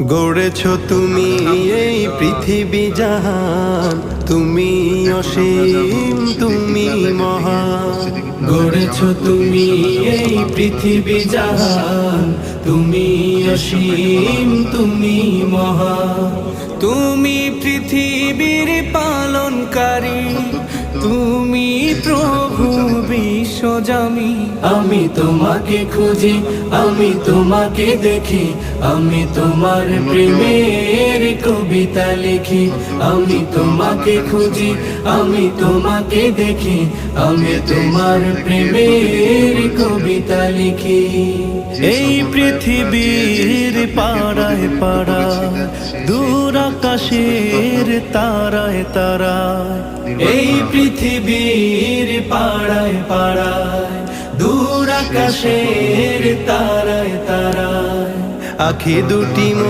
গড়েছ তুমি এই পৃথিবী জাহান, তুমি অসীম, তুমি মহান। গড়েছ তুমি এই পৃথিবী জাহান, তুমি অসীম, তুমি মহান। তুমি পৃথিবীর পালনকারী, তুমি প্রভু বিশ্বজামি। আমি তোমাকে খুঁজি, আমি তোমাকে দেখি, আমি তোমার প্রেমের কবিতা লিখি। আমি তোমাকে খুঁজি, আমি তোমাকে দেখি, আমি তোমার প্রেমের কবিতা লিখি। এই পৃথিবীর পাড়ায় পাড়ায়, দূর আকাশের তারায় তারায়। এই পৃথিবীর পাড়ায় পাড়ায়, দূর আকাশের তারায় তারায়। আখি দুটি